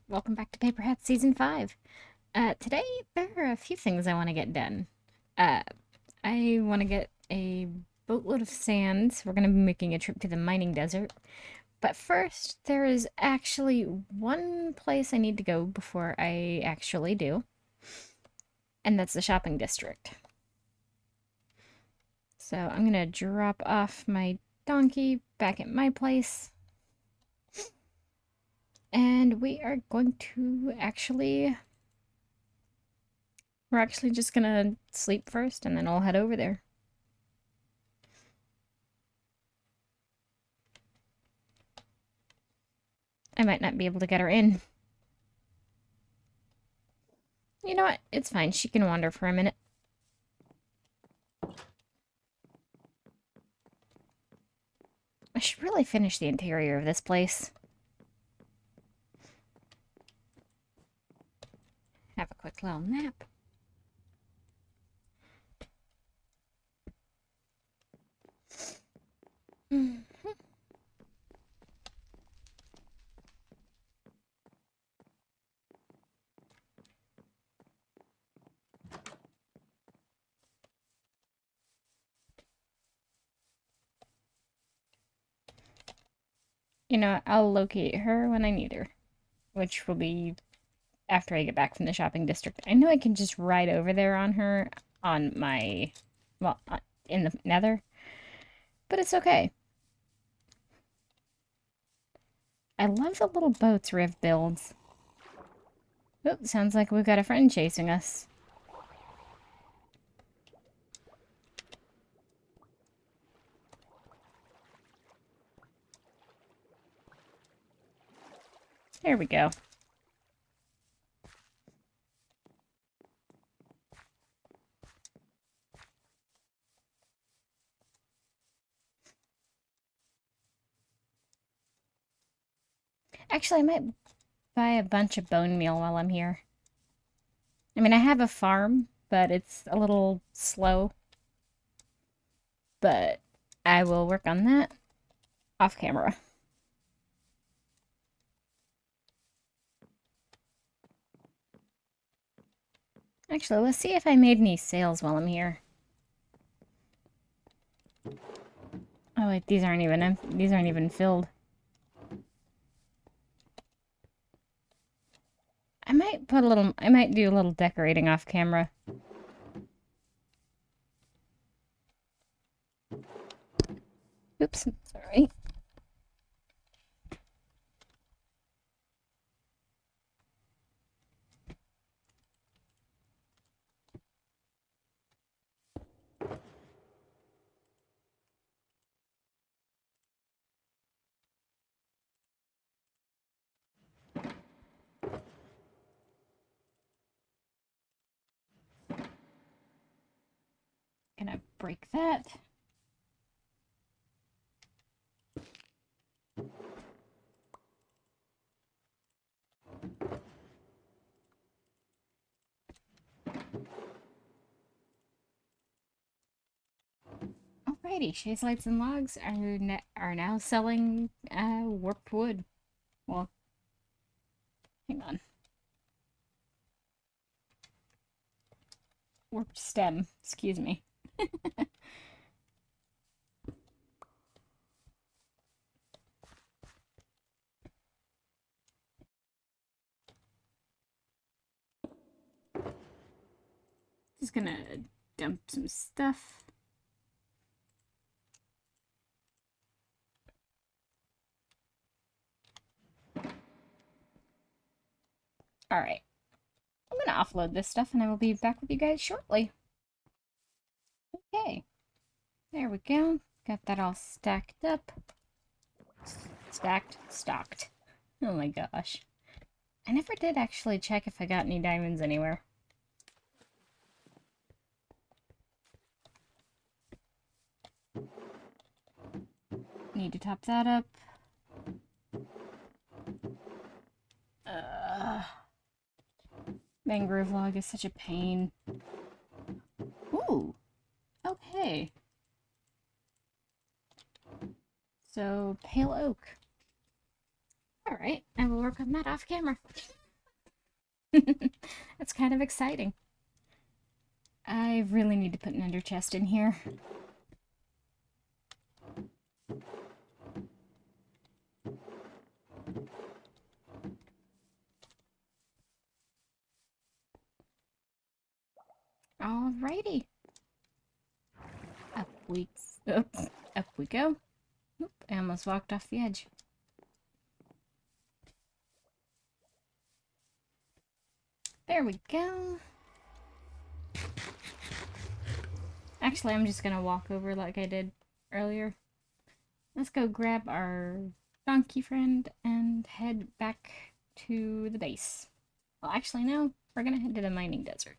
Welcome back to Paperhats Season 5. Today, there are a few things I want to get done. Uh, I want to get a boatload of sand. We're going to be making a trip to the mining desert. But first, there is actually one place I need to go before I actually do, and that's the shopping district. So I'm going to drop off my donkey back at my place. And we are going to we're actually just gonna sleep first and then I'll head over there. I might not be able to get her in. You know what? It's fine. She can wander for a minute. I should really finish the interior of this place. Have a quick little nap. You know, I'll locate her when I need her, which will be after I get back from the shopping district. I know I can just ride over there on her on my, well, in the nether, but it's okay. I love the little boats Riv builds. Oh, sounds like we've got a friend chasing us. There we go. Actually, I might buy a bunch of bone meal while I'm here. I mean, I have a farm, but it's a little slow. But I will work on that off camera. Actually, let's see if I made any sales while I'm here. Oh wait, these aren't even filled. I might do a little decorating off camera. Oops, sorry. Gonna break that. Alrighty, Shades Lights and Logs are now selling warped wood. Well, hang on. Warped stem, excuse me. Just gonna dump some stuff. Alright. I'm gonna offload this stuff and I will be back with you guys shortly. Okay. There we go. Got that all stacked up. Stocked. Oh my gosh. I never did actually check if I got any diamonds anywhere. Need to top that up. Mangrove log is such a pain. Ooh. Okay. So, pale oak. Alright, I will work on that off camera. That's kind of exciting. I really need to put an ender chest in here. Alrighty. Up we, up, up we go. Oop, I almost walked off the edge. There we go. Actually, I'm just gonna walk over like I did earlier. Let's go grab our donkey friend and head back to the base. Well, actually, no. We're gonna head to the mining desert.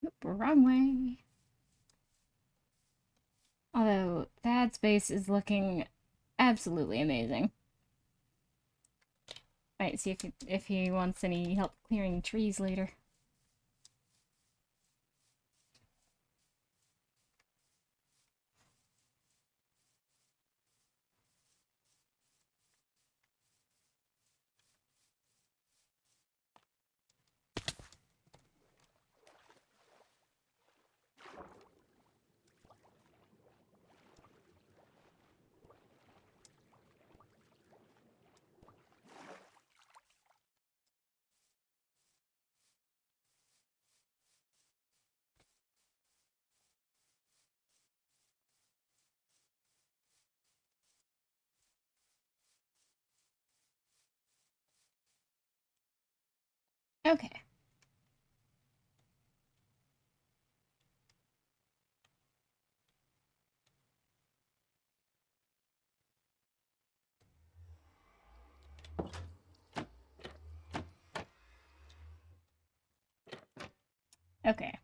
Oop, wrong way. Although, that space is looking absolutely amazing. Alright, see if he wants any help clearing trees later. Okay. Okay.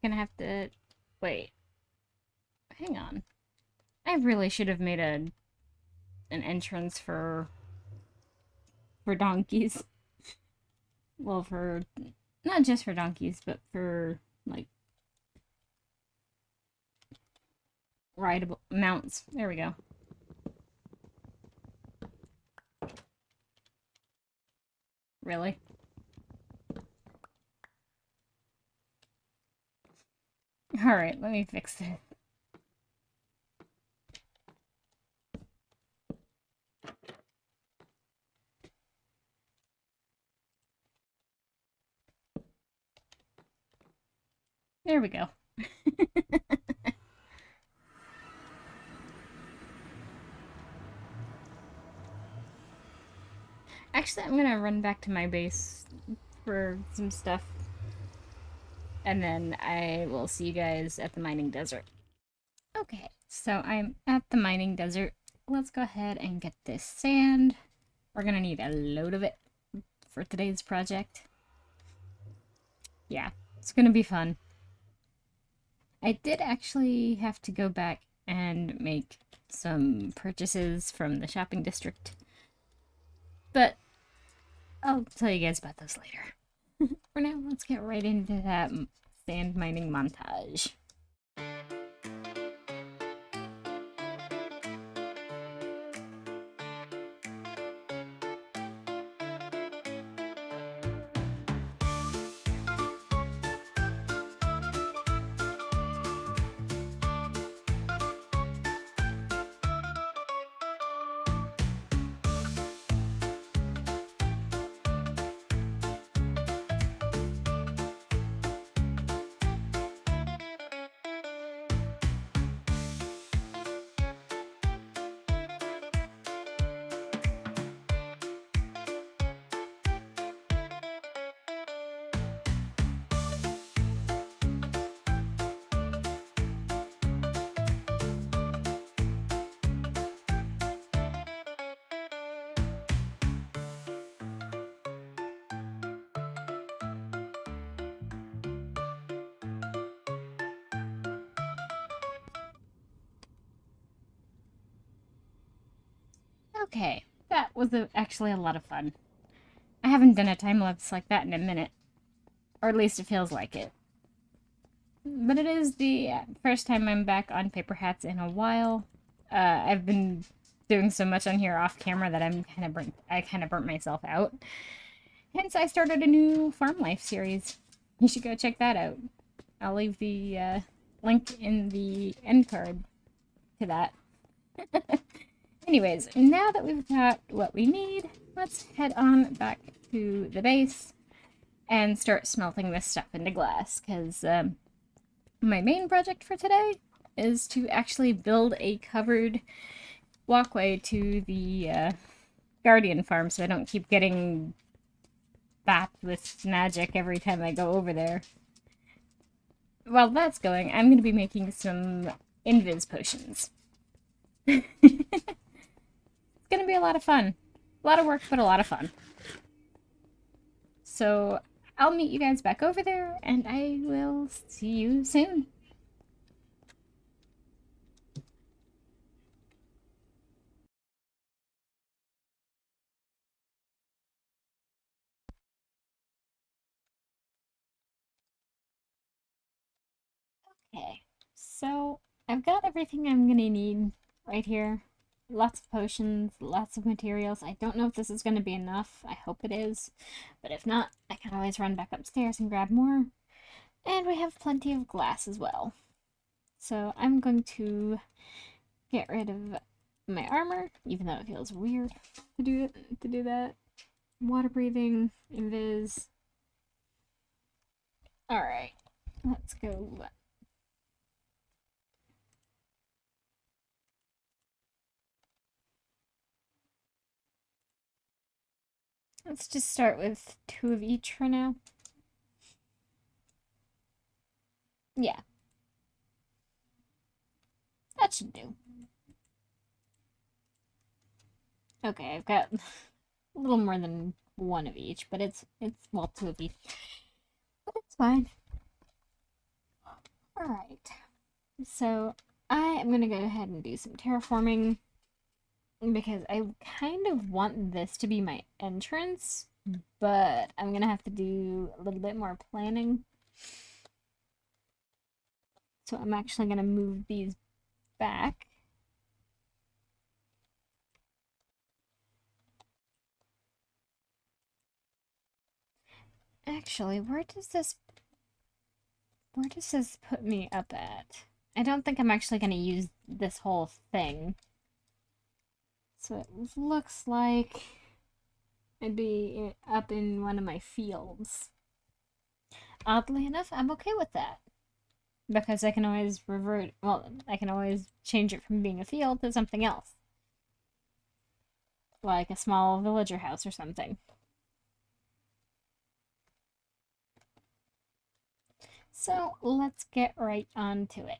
Gonna have to... Wait. Hang on. I really should have made an entrance for donkeys. Well, for... Not just for donkeys, but for, like, rideable mounts. There we go. Really? Alright, let me fix it. There we go. Actually, I'm gonna run back to my base for some stuff. And then I will see you guys at the mining desert. Okay, so I'm at the mining desert. Let's go ahead and get this sand. We're gonna need a load of it for today's project. Yeah, it's gonna be fun. I did actually have to go back and make some purchases from the shopping district, but I'll tell you guys about those later. For now, let's get right into that sand mining montage. Okay, that was actually a lot of fun. I haven't done a time lapse like that in a minute. Or at least it feels like it. But it is the first time I'm back on Paperhats in a while. I've been doing so much on here off camera that I kind of burnt myself out. Hence, I started a new farm life series. You should go check that out. I'll leave the link in the end card to that. Anyways, now that we've got what we need, let's head on back to the base and start smelting this stuff into glass, because my main project for today is to actually build a covered walkway to the Guardian farm so I don't keep getting bapped with magic every time I go over there. While that's going, I'm going to be making some invis potions. It's going to be a lot of fun. A lot of work, but a lot of fun. So I'll meet you guys back over there, and I will see you soon. Okay, so I've got everything I'm gonna need right here. Lots of potions, lots of materials. I don't know if this is gonna be enough. I hope it is. But if not, I can always run back upstairs and grab more. And we have plenty of glass as well. So I'm going to get rid of my armor, even though it feels weird to do that. Water breathing, invis. Alright, let's go. Let's just start with 2 of each for now. Yeah, that should do. Okay, I've got a little more than 1 of each, but it's well, 2 of each. But it's fine. Alright. So I am gonna go ahead and do some terraforming because I kind of want this to be my entrance, but I'm gonna have to do a little bit more planning. So I'm actually gonna move these back. Actually, where does this put me up at? I don't think I'm actually gonna use this whole thing. So it looks like I'd be up in one of my fields. Oddly enough, I'm okay with that. Because I can always I can always change it from being a field to something else. Like a small villager house or something. So let's get right on to it.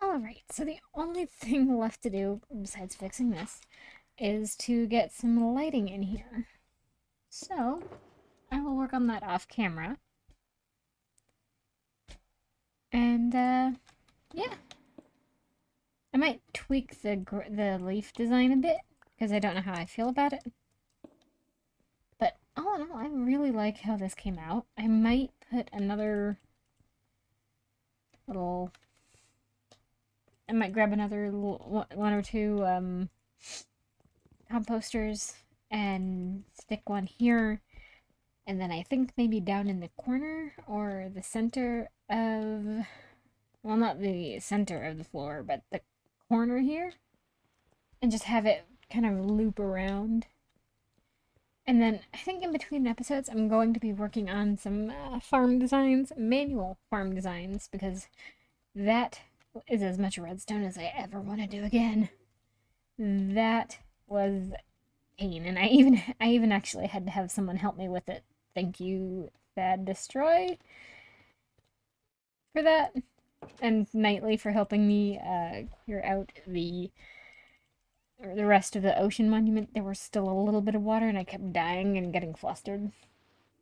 Alright, so the only thing left to do, besides fixing this, is to get some lighting in here. So, I will work on that off camera. And, yeah. I might tweak the leaf design a bit, because I don't know how I feel about it. But all in all, I really like how this came out. I might put another little... I might grab another one or two composters and stick one here. And then I think maybe down in the corner or the center of... Well, not the center of the floor, but the corner here. And just have it kind of loop around. And then I think in between episodes, I'm going to be working on some farm designs, manual farm designs, because that is as much redstone as I ever want to do again. That was pain, and I even actually had to have someone help me with it. Thank you, Thad Destroy, for that, and Nightly for helping me clear out the rest of the ocean monument. There was still a little bit of water, and I kept dying and getting flustered.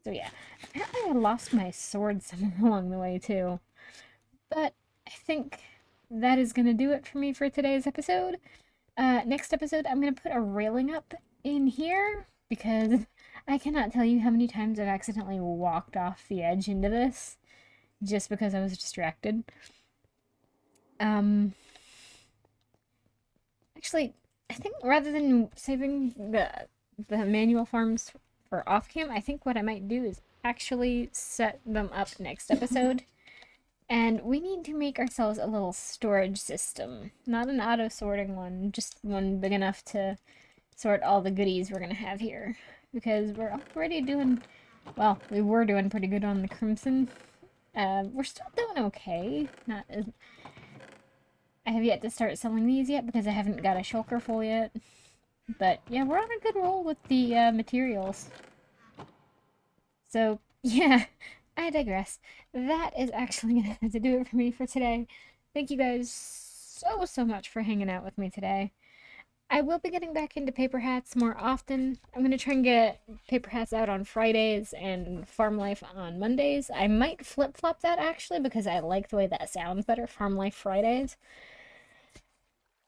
So yeah, apparently I lost my sword somewhere along the way too. But I think that is going to do it for me for today's episode. Next episode, I'm going to put a railing up in here because I cannot tell you how many times I've accidentally walked off the edge into this just because I was distracted. Actually, I think rather than saving the manual farms for off cam, I think what I might do is actually set them up next episode. And we need to make ourselves a little storage system. Not an auto-sorting one, just one big enough to sort all the goodies we're gonna have here. Because we're already doing, well, we were doing pretty good on the Crimson. We're still doing okay. Not as... I have yet to start selling these yet because I haven't got a shulker full yet. But yeah, we're on a good roll with the materials. So, yeah, I digress. That is actually going to have to do it for me for today. Thank you guys so much for hanging out with me today. I will be getting back into Paperhats more often. I'm going to try and get Paperhats out on Fridays and Farm Life on Mondays. I might flip-flop that, actually, because I like the way that sounds better, Farm Life Fridays.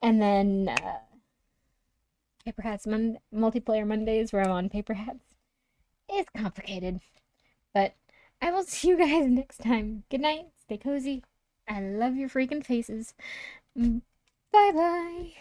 And then Paperhats Multiplayer Mondays, where I'm on Paperhats. It's complicated. But I will see you guys next time. Good night. Stay cozy. I love your freaking faces. Bye-bye.